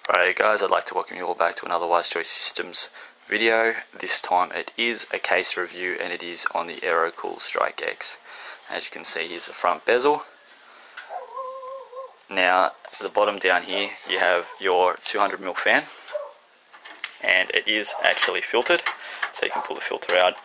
Alright guys, I'd like to welcome you all back to another Wise Choice Systems video. This time it is a case review and it is on the Aerocool Stike-X. As you can see, here's the front bezel. Now at the bottom down here you have your 200mm fan, and it is actually filtered, so you can pull the filter out,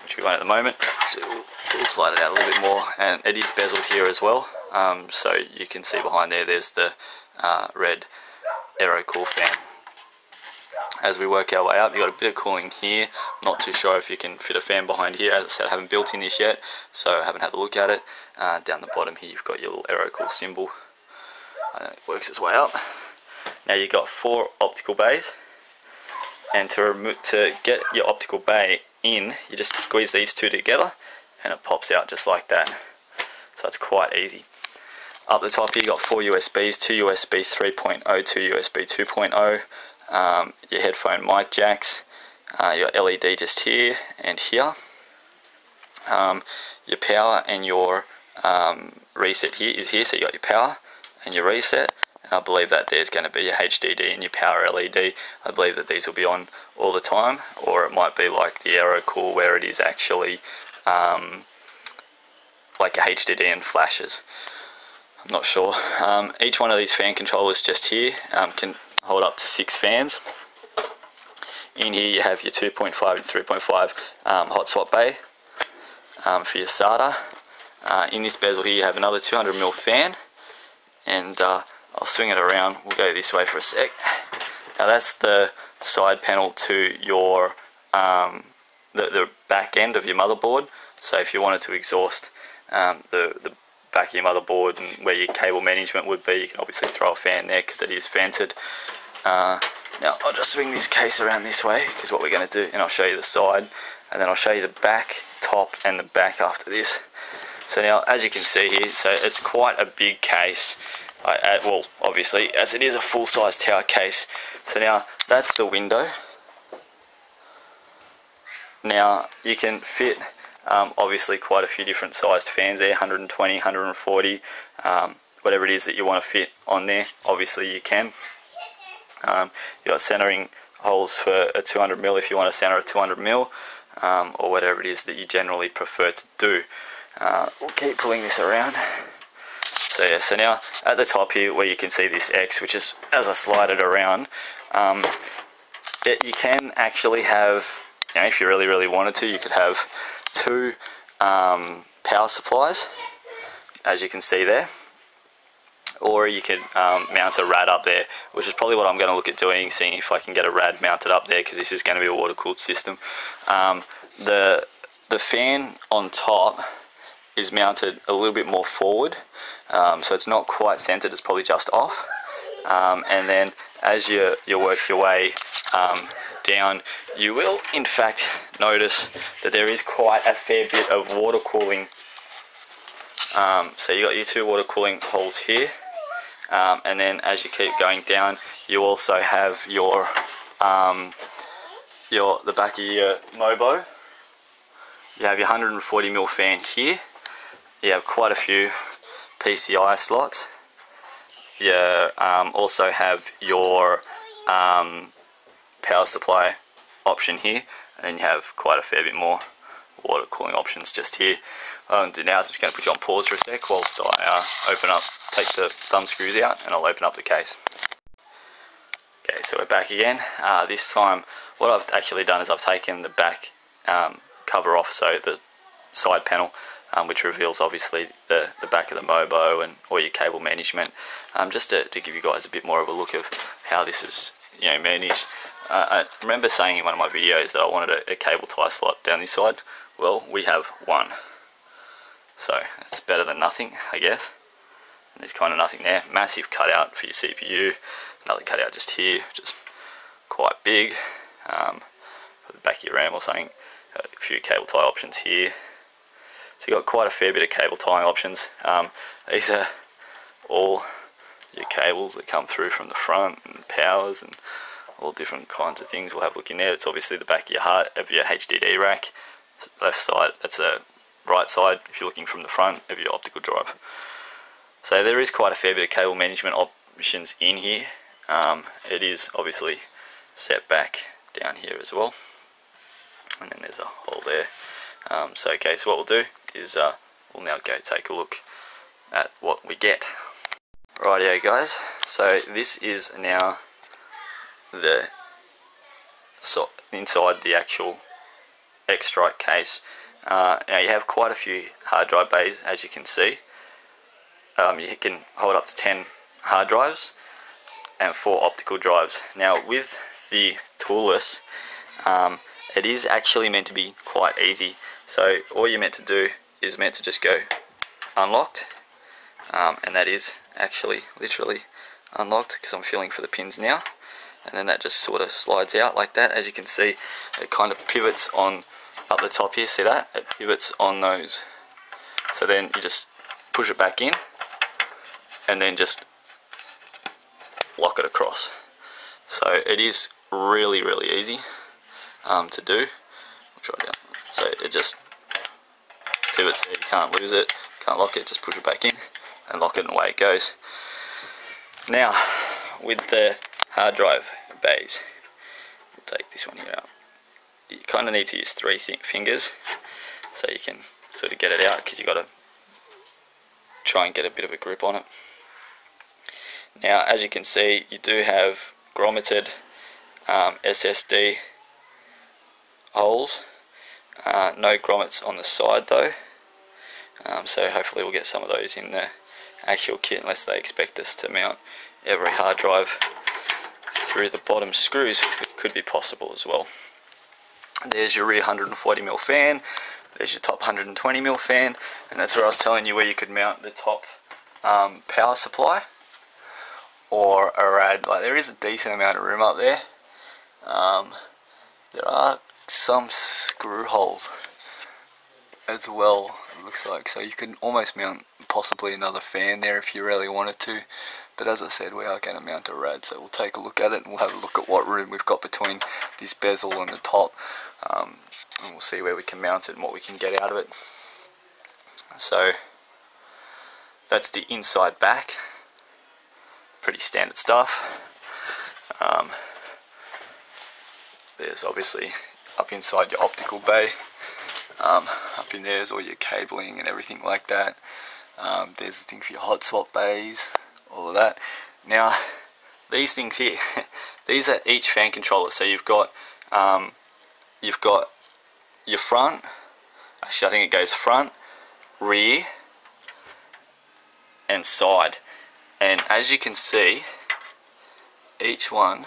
which we won't at the moment. So we'll slide it out a little bit more, and it is bezeled here as well, so you can see behind there's the red Aerocool fan. As we work our way up, you've got a bit of cooling here. Not too sure if you can fit a fan behind here. As I said, I haven't built in this yet, so I haven't had a look at it. Down the bottom here you've got your little Aerocool symbol. It works its way up. Now you've got 4 optical bays, and to get your optical bay in, you just squeeze these 2 together and it pops out just like that. So it's quite easy. Up the top here you got 4 USBs, 2 USB 3.0, 2 USB 2.0, your headphone mic jacks, your LED just here and here, your power and your reset here is here, so you got your power and your reset, and I believe that there's going to be your HDD and your power LED. I believe that these will be on all the time, or it might be like the Aerocool where it is actually like a HDD and flashes. I'm not sure. Each one of these fan controllers just here can hold up to 6 fans. In here you have your 2.5 and 3.5 hot swap bay for your SATA. In this bezel here you have another 200mm fan, and I'll swing it around. We'll go this way for a sec. Now that's the side panel to your the back end of your motherboard. So if you wanted to exhaust the back of your motherboard and where your cable management would be, you can obviously throw a fan there because it is vented. Now I'll just swing this case around this way, because what we're going to do, and I'll show you the side, and then I'll show you the back, top and the back after this. So now as you can see here, so it's quite a big case, well obviously as it is a full-size tower case. So now that's the window. Now you can fit obviously quite a few different sized fans there, 120, 140, whatever it is that you want to fit on there, obviously you can. You've got centering holes for a 200mm if you want to center a 200mm, or whatever it is that you generally prefer to do. We'll keep pulling this around. So yeah, so now at the top here where you can see this X, which is, as I slide it around, you can actually have, you know, if you really wanted to, you could have 2 power supplies, as you can see there, or you could mount a rad up there, which is probably what I'm going to look at doing, seeing if I can get a rad mounted up there, because this is going to be a water cooled system. The fan on top is mounted a little bit more forward, so it's not quite centered, it's probably just off, and then as you work your way down, you will in fact notice that there is quite a fair bit of water cooling. So you got your 2 water cooling holes here, and then as you keep going down you also have your the back of your Mobo. You have your 140mm fan here. You have quite a few PCI slots. You also have your power supply option here, and you have quite a fair bit more water cooling options just here. What I'm going to do now is I'm just going to put you on pause for a sec whilst I take the thumb screws out, and I'll open up the case. Okay, so we're back again. This time what I've actually done is I've taken the back cover off, so the side panel, which reveals obviously the back of the Mobo and all your cable management, just to give you guys a bit more of a look of how this is, you know, managed. I remember saying in one of my videos that I wanted a cable tie slot down this side. Well, we have one, so it's better than nothing, I guess. And there's kind of nothing there. Massive cutout for your CPU, another cutout just here, just quite big, for the back of your RAM or something. A few cable tie options here. So you've got quite a fair bit of cable tying options. These are all your cables that come through from the front, and powers and all different kinds of things. We'll have a look in there. It's obviously the back of your HDD rack. Left side, that's the right side if you're looking from the front of your optical drive. So there is quite a fair bit of cable management options in here. it is obviously set back down here as well, and then there's a hole there. So okay, so what we'll do is we'll now go take a look at what we get. Rightio guys, so this is now the inside the actual X-Strike case. Now you have quite a few hard drive bays, as you can see. You can hold up to 10 hard drives and 4 optical drives. Now with the toolless, it is actually meant to be quite easy. So all you're meant to do is meant to just go unlocked, and that is actually literally unlocked because I'm feeling for the pins now, and then that just sort of slides out like that. As you can see, it kind of pivots on up the top here. See that? It pivots on those. So then you just push it back in and then just lock it across. So it is really easy to do. I'll try it out. So it just pivots there, you can't lose it, can't lock it, just push it back in and lock it and away it goes. Now with the hard drive bays, we'll take this one here out. You kind of need to use 3 fingers so you can sort of get it out, because you've got to try and get a bit of a grip on it. Now as you can see, you do have grommeted SSD holes, no grommets on the side though, so hopefully we'll get some of those in the actual kit, unless they expect us to mount every hard drive through the bottom screws. It could be possible as well. There's your rear 140mm fan, there's your top 120mm fan, and that's where I was telling you where you could mount the top power supply or a rad. Like, there is a decent amount of room up there. There are some screw holes as well, it looks like, so you could almost mount possibly another fan there if you really wanted to. But as I said, we are going to mount a rad, so we'll take a look at it and we'll have a look at what room we've got between this bezel and the top, and we'll see where we can mount it and what we can get out of it. So that's the inside back, pretty standard stuff. There's obviously up inside your optical bay, up in there is all your cabling and everything like that. There's the thing for your hot swap bays, all of that. Now these things here, these are each fan controller. So you've got your front, actually I think it goes front, rear and side, and as you can see, each one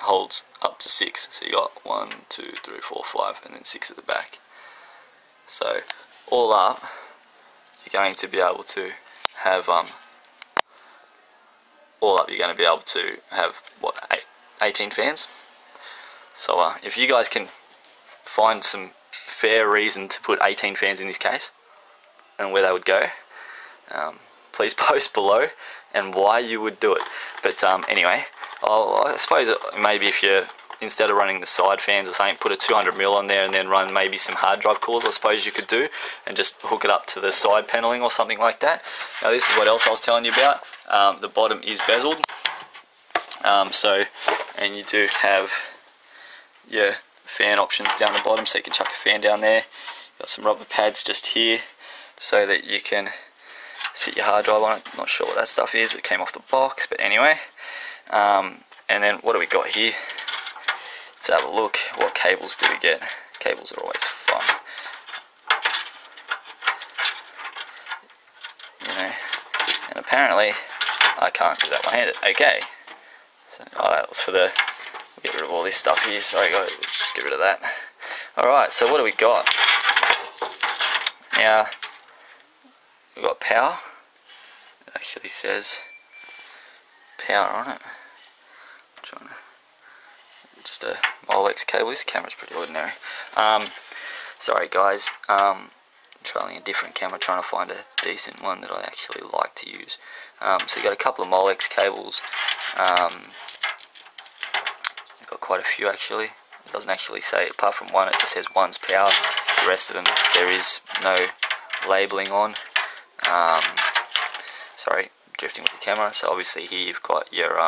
holds up to 6. So you got 1, 2, 3, 4, 5, and then 6 at the back. So all up, you're going to be able to have what, 18 fans. So if you guys can find some fair reason to put 18 fans in this case and where they would go, please post below and why you would do it. But anyway, I suppose maybe if you, instead of running the side fans or something, put a 200mm on there and then run maybe some hard drive coolers, I suppose you could do, and just hook it up to the side paneling or something like that. Now this is what else I was telling you about. The bottom is bezeled, and you do have your fan options down the bottom, so you can chuck a fan down there. Got some rubber pads just here so that you can sit your hard drive on it. Not sure what that stuff is, but it came off the box, but anyway. And then what do we got here? Let's have a look. What cables do we get? Cables are always fun, you know. And apparently I can't do that one-handed. Okay, so that was for the, we'll get rid of all this stuff here. Sorry guys, we'll just get rid of that. Alright, so what do we got? Now we've got power. It actually says power on it. I'm trying to, just a Molex cable. This camera's pretty ordinary. Sorry guys, I'm trialing a different camera, trying to find a decent one that I actually like to use. So you got a couple of Molex cables. You've got quite a few actually. It doesn't actually say, apart from one, it just says one's power. The rest of them there is no labeling on. Sorry, drifting with the camera. So obviously here you've got your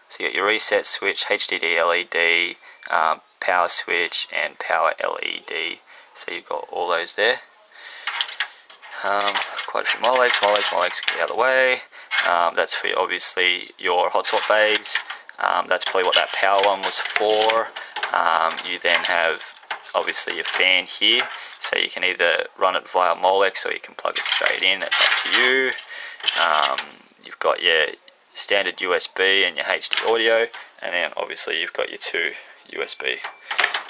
So you got your reset switch, HDD LED, power switch, and power LED. So you've got all those there. Quite a few Molex, get out of the way. That's for obviously your hotspot bays. That's probably what that power one was for. You then have obviously your fan here, so you can either run it via Molex or you can plug it straight in. That's up to you. You've got your standard USB and your HD audio, and then obviously you've got your two USB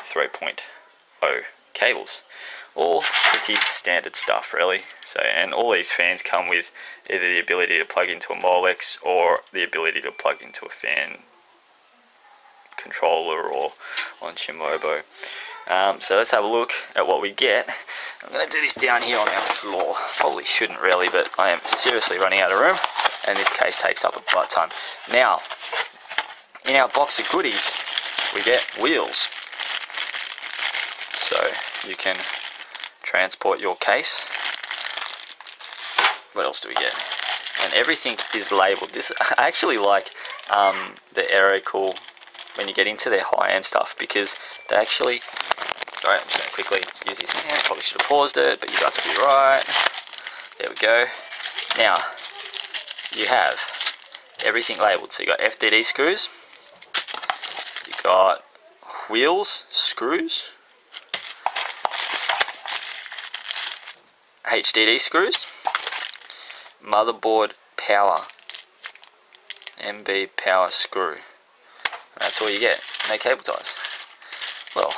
3.0 cables. All pretty standard stuff really. So, and all these fans come with either the ability to plug into a Molex or the ability to plug into a fan controller or onto your Mobo. So let's have a look at what we get. I'm going to do this down here on our floor. Probably shouldn't really, but I am seriously running out of room, and this case takes up a butt ton. Now, in our box of goodies, we get wheels. So you can transport your case. What else do we get? And everything is labelled. This, I actually like the Aerocool when you get into their high-end stuff, because they actually... Sorry, I'm just going to quickly use this hand. Probably should have paused it, but you guys will be right. There we go. Now, you have everything labelled. So you got FDD screws, you got wheels, screws, HDD screws, motherboard power, MB power screw. And that's all you get. No cable ties. Well,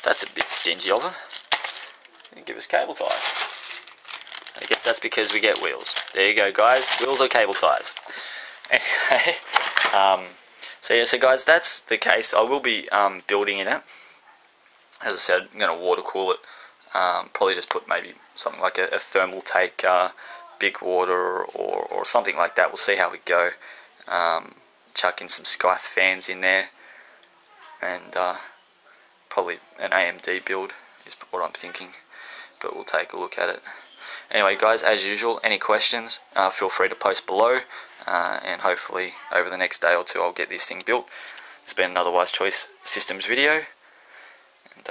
that's a bit stingy of them. Give us cable ties. I guess that's because we get wheels. There you go, guys. Wheels or cable ties. Anyway, so yeah, so guys, that's the case. I will be building in it. As I said, I'm going to water cool it. Probably just put maybe something like a thermal take, big water or something like that. We'll see how we go. Chuck in some Skype fans in there, and probably an AMD build is what I'm thinking, but we'll take a look at it. Anyway guys, as usual, any questions, feel free to post below, and hopefully over the next day or two I'll get this thing built. It's been another Wise Choice Systems video, and